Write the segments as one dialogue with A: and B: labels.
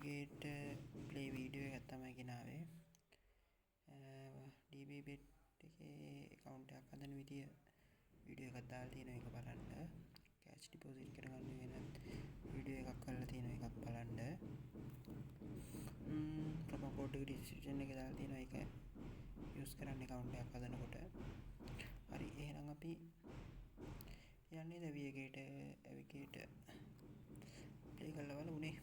A: නේවිගේට play video එකක් තමයි ගෙනාවේ. DBBet එකේ account එකක් හදන විදිය වීඩියෝ එකක් දාලා තියෙනවා. ඒක බලන්න. කැෂ් ඩිපොසිට් කරගන්න වෙන වීඩියෝ එකක් කරලා තියෙනවා. එකක් බලන්න. ප්‍රොමෝ කෝඩ් එක ඩිස්ක්‍රිප්ෂන් එකේ දාලා තියෙනවා. ඒක යූස් කරන්න account එකක් හදනකොට. හරි එහෙනම් අපි යන්නේ නේවිගේට ප්ලේ කරලා බලමුනේ.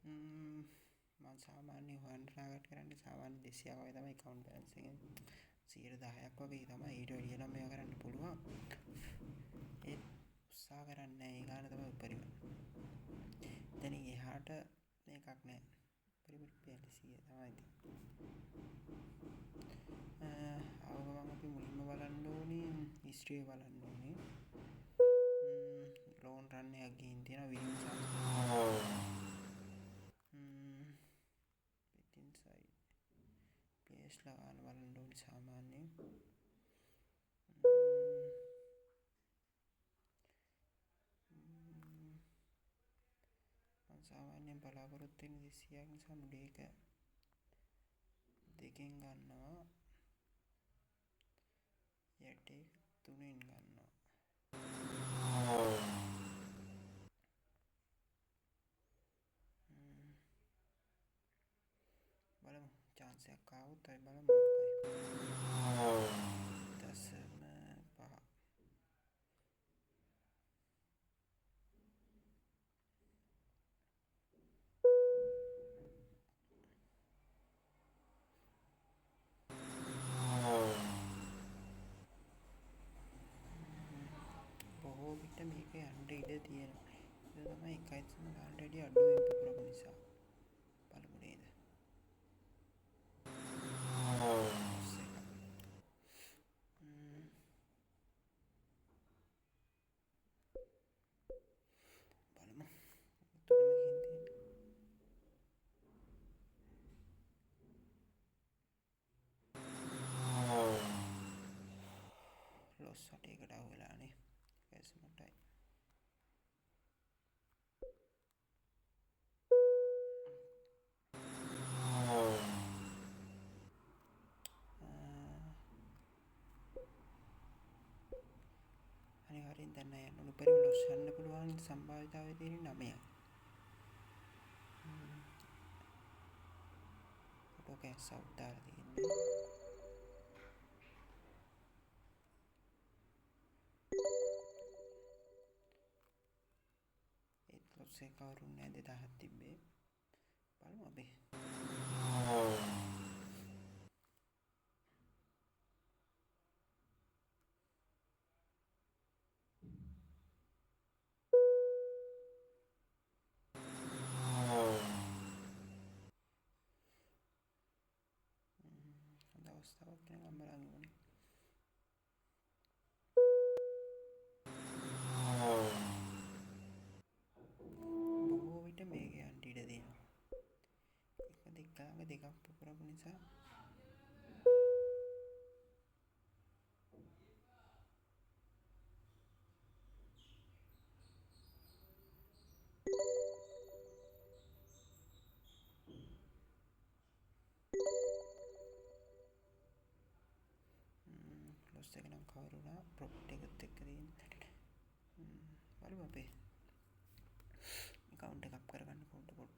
A: මම සාමාන්‍ය හොයන්න ටාගට් කරන්නේ සාමාන්‍ය 200ක් වගේ තමයි account balance එකෙන් 10%ක් වගේ තමයි. ඊට වැඩිය නම් මේවා කරන්න පුළුවන්. ඒත් උත්සාහ කරන්නේ ඒ ගාන තමයි උඩරිම. දැන් එහාට මේකක් නැහැ. උඩරිම රුපියල් 200 තමයි තියෙන්නේ. ආවම අපි මුලින්ම බලන්න ඕනේ history බලන්න ඕනේ. ලෝන් රන් එකක් ගිහින් තියෙනවා winning chance. bet inside players ලා ගන්න බලන්න ඕනේ සාමාන්‍යයෙන්. සාමාන්‍යයෙන් බලාපොරොත්තු වෙන 200ක් නිසා මුඩ එක දෙකෙන් ගන්නවා. යට එක තුනෙන් ගන්නවා. බලමු chance එකක් ආවොත් අපි බලමු මොකක්ද. 0.5 බොහෝ විට මේක යන්න ඉඩ තියෙනවා. ඒක තමයි 1.9 වැඩි අඩුවෙන් පුපුරපු නිසා. බලමු නේද. බලමු. තුනම ගිහින් තියෙනවා. ලොස් 8කට අහු වෙලානේ. කැස්මටයි. අනිවාර්යෙන් දැන් යන්න උඩරිම ලොස් ගන්න පුළුවන් සම්භාවිතාවය තියෙන 9යි. ෆොටෝ කැස් අවුට් දාලා තියෙන්නේ. ඒත් ලොස් එක කවුරුන්නේ 2000ක් තිබ්බේ. බලමු අපි. හොඳ අවස්ථාවක් වෙනකම් බලන්න ඕනේ. බොහෝ විට මේක යන්න ඉඩ තියෙනවා. දෙකක් පුපුරපු නිසා ලොස් එක නම් කවර් වුණා. ප්‍රොෆිට් එකත් එක්ක තියෙන. බලමු අපි account එක අප් කරගන්න පොඩ්ඩ.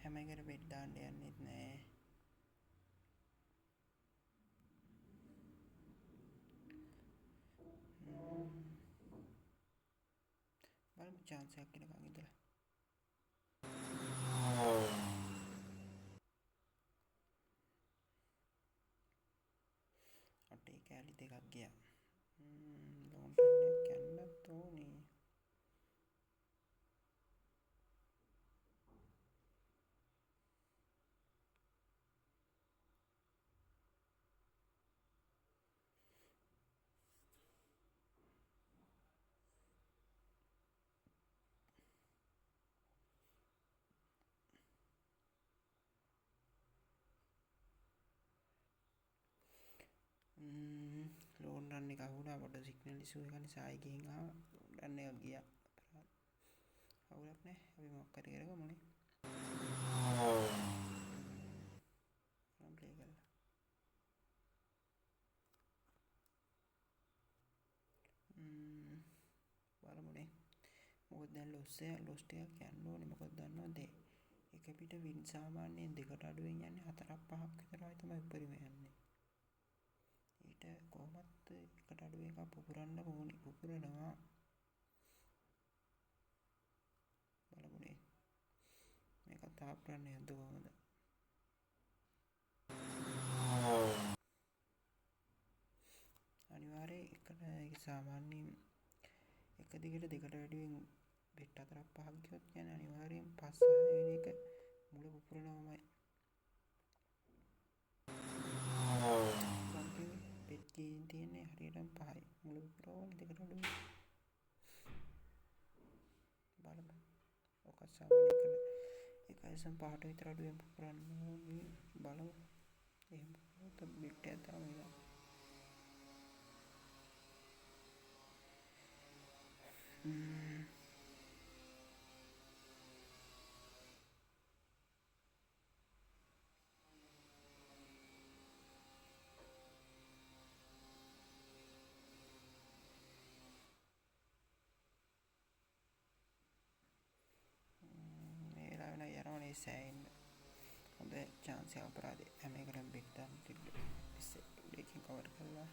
A: හැම එකට බෙට් දාන්න යන්නෙත් නෑ. බලමු chance එකක් එනකන් ඉඳලා. අටේ කැලි දෙකක් ගියා. ලෝන් රන් එකක් යන්නත් ඕනේ. ෆෝන් එක අහුණා පොඩ්ඩක් සිග්නල් ඉෂුව එක නිසා ආයි ගිහින් ආවා රන් එක ගියා අවුලක් නැහැ අපි මොකක් හරි කරගමුනේ ප්ලේ කරලා බලමුනේ මොකද දැන් ලොස් ටිකක් යන්න ඕනේ මොකද දන්නවද එක පිට වින් සාමාන්‍යයෙන් දෙකට අඩුවෙන් යන්නේ 4-5ක් විතරයි තමයි උඩරිම යන්නේ ඊට කොහොමත් එකට අඩුව එකක් පුපුරන්න ඕනේ පුපුරනවා බලමුනේ මේක තාප්පරන්න යද්ද කොහොමද අනිවාර්යයෙන් එකට සාමාන්‍යයෙන් එක දිගට දෙකට වැඩියෙන් බෙට් 4-5ක් ගියොත් කියන්නේ අනිවාර්යයෙන් 5-6 වෙනි එක මුල පුපුරනවාමයි බෙට් ගේන් තියෙන්නේ හරියටම 5යි මුල පුපුරවල දෙකට අඩුවෙන් බලමු ඔක සාමාන්‍ය කරලා 1.5ට විතර අඩුවෙන් පුපුරන්න ඕනේ බලමු එහෙම පුපුරද්දී බෙට් එක තාම ඉනවා යනවනේ සෑහෙන්න හොඳ chance එක අපරාධේ හැම එකටම බෙට් දාන්න තිබ්බ ඉස්සේ දෙකකින් කවර් කරලා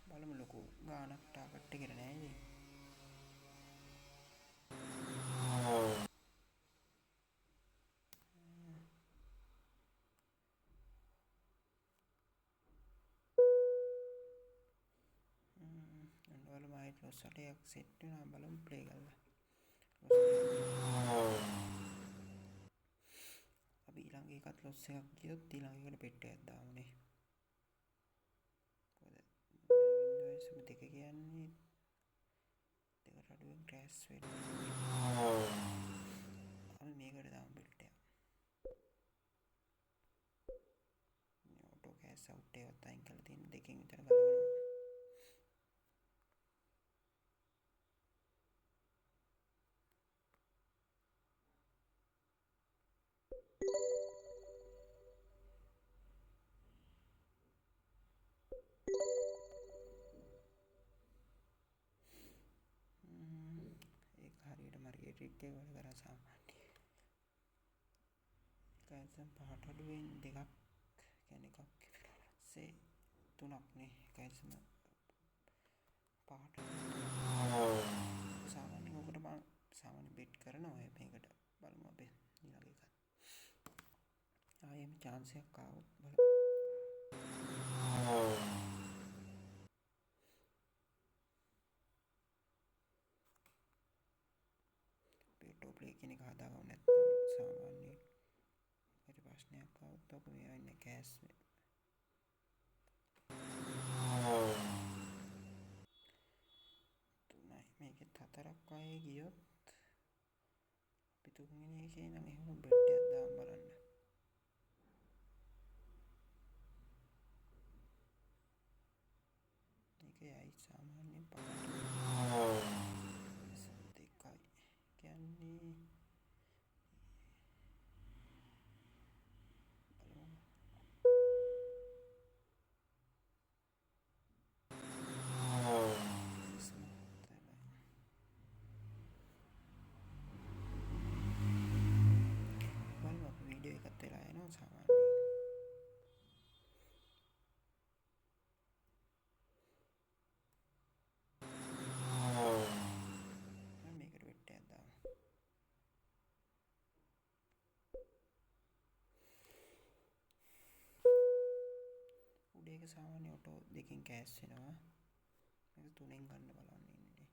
A: බලමු ලොකු ගානක් ටාගට් එකට නෑ ඉතින් බලමු ආයෙත් ලොස් 8ක් සෙට් වෙනවා බලමු ප්ලේ කරලා අපි ඊළඟ එකත් ලොස් එකක් ගියොත් ඊළඟ එකට බෙට් එකක් දාමුනේ වින්ඩෝස් දෙක කියන්නේ දෙකට අඩුවෙන් ක්‍රෑෂ් වෙනවා අපි මේකට දාමු බෙට් එක ඔටෝ කෑෂ් අවුට් එකත් අයින් කරලා තියෙන දෙකෙන් විතර ගලවනවා ට්‍රික් එක වැඩ කරා සාමාන්‍ය එකයිසම් පහට අඩුවෙන් දෙකක් කියන්නේ එකක් සේ තුනක් නේ එකයිසම පහට සාමාන්‍ය ඔකට මම සාමාන්‍ය බෙට් කරනවා මේකට බලමු අපි ඊළඟ එකත් ආයෙම chance එකක් ආවොත් බලමු ප්ලේ කියන එක හදාගමු නැත්නම් සාමාන්‍ය හරි ප්‍රශ්නයක් ආවොත් ඔක මේ වෙන්නේ කෑස් තුනයි මේකෙත් 4ක් වගේ ගියොත් අපි තුන්වෙනි එකේ නම් එහෙම බෙට් එකක් දාන්න බලන්න මේකයි සාමාන්‍යයෙන් පහට දෙකයි කියන්නේ වීඩියෝ එකත් වෙලා යනවා සාමාන්‍යයෙන් මේකට බෙට් එකක් දාමු උඩ එක සාමාන්‍ය ඔටෝ දෙකෙන් කෑෂ් වෙනවා මේක තුනෙන් ගන්න බලන්න ඉන්නේ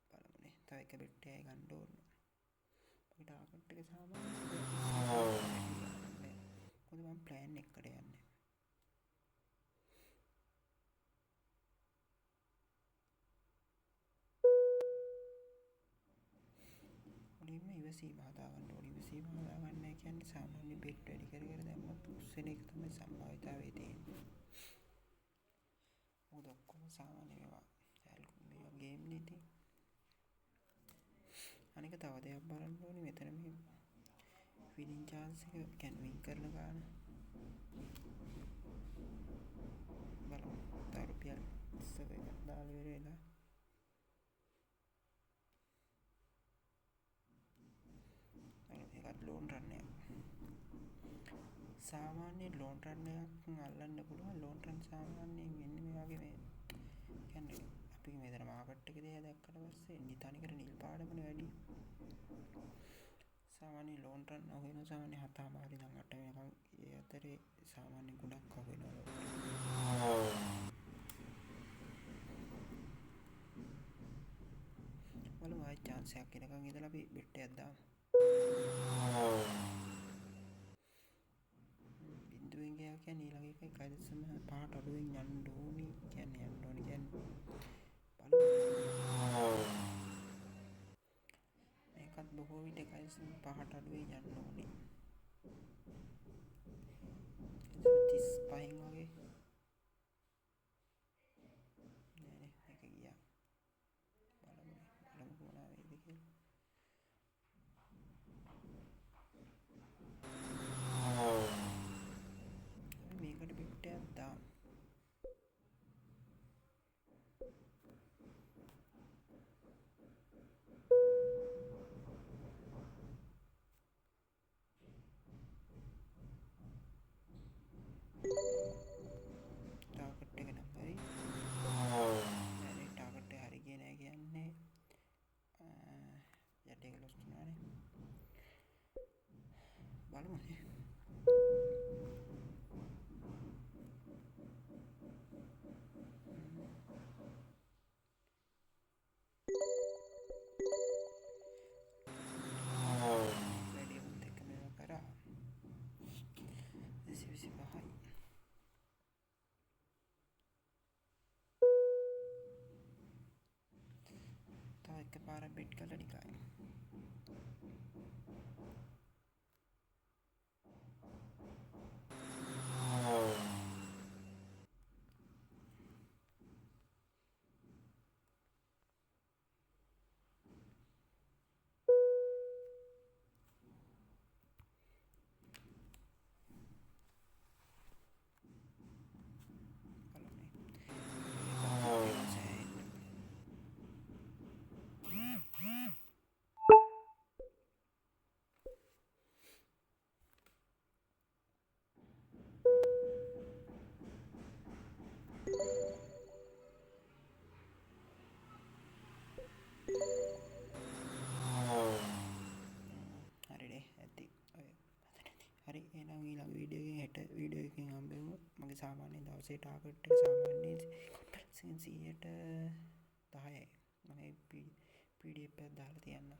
A: බලමුනේ තව එක බෙට් එකයි ගන්න ඕන අපි ටාගට් එක සාමාන්‍යයෙන් මොකද මම ප්ලෑන් එකකට යන්නේ. මුලින්ම ඉවසීම හදාගන්න ඕනේ. ඉවසීම හදාගන්න කියන්නේ සාමාන්‍ය බෙට් වැඩි කර දැම්මොත් උස්සන එක තමයි සම්භාවිතාවය තියෙන්නේ. මොකද ඔක්කොම සාමාන්‍ය මේවා ගේම් නේ. අනික තව දෙයක් බලන්න ඕනේ මෙතන මේ විනින් chance එක කියන්නේ වින් කරන ගාන බලමු. තව රුපියල් 20 එකක් දාලා ඉවර වෙලා ඒකත් ලෝන් රන් එකක්. සාමාන්‍ය ලෝන් රන් එකක් අල්ලන්න පුළුවන්. ලෝන් රන් සාමාන්‍යයෙන් වෙන්නේ මේ වගේ මේ කියන්නේ අපි මෙතන මාකට් එකේ දිහා දැක්කට පස්සේ නිතනිකර නිල් පාඩමනේ වැඩි. සාමාන්‍ය ලෝන් රන් අහුවෙන සාමාන්‍ය 7:00 ඉඳන් 8 වෙනකම් ඒ අතරේ සාමාන්‍ය ගොඩක් අහුවෙනවා. බලමු ආයි chance එකක් එනකන් ඉඳලා අපි බෙට් එකක් දාමු. බින්දුවෙන් ගියා කියන්නේ ඊළඟ එක 1.5ට අඩුවෙන් යන්න ඕනි කියන්නේ බලමු. මේකත් බොහෝ විට 1.5ට අඩුවෙන් යන්න ඕනි. 35න් වගේ. නෑනේ මේක ගියා. බලමු මොනවා වෙයිද කියලා. මේකට බෙට් එකක් දාමු. ටාගට් එක නම් හරි. නෑ ටාගට් එක හරි ගියේ නෑ කියන්නේ යට එක ලොස් වුණානේ. බලමු නේ. වැඩිමුත් එක මේවා කරා 25යි. තව එකපාරක් බෙට් කරලා නිකන් හරිනේ ඇති. හරි එහෙනම් ඊළඟ වීඩියෝ එකෙන් හෙට වීඩියෝ එකකින් හම්බෙමු. මගේ සාමාන්‍ය දවසේ ටාගට් එක සාමාන්‍යයෙන් 100ට 10යි. මම PDF එකක් දාලා තියන්නම්.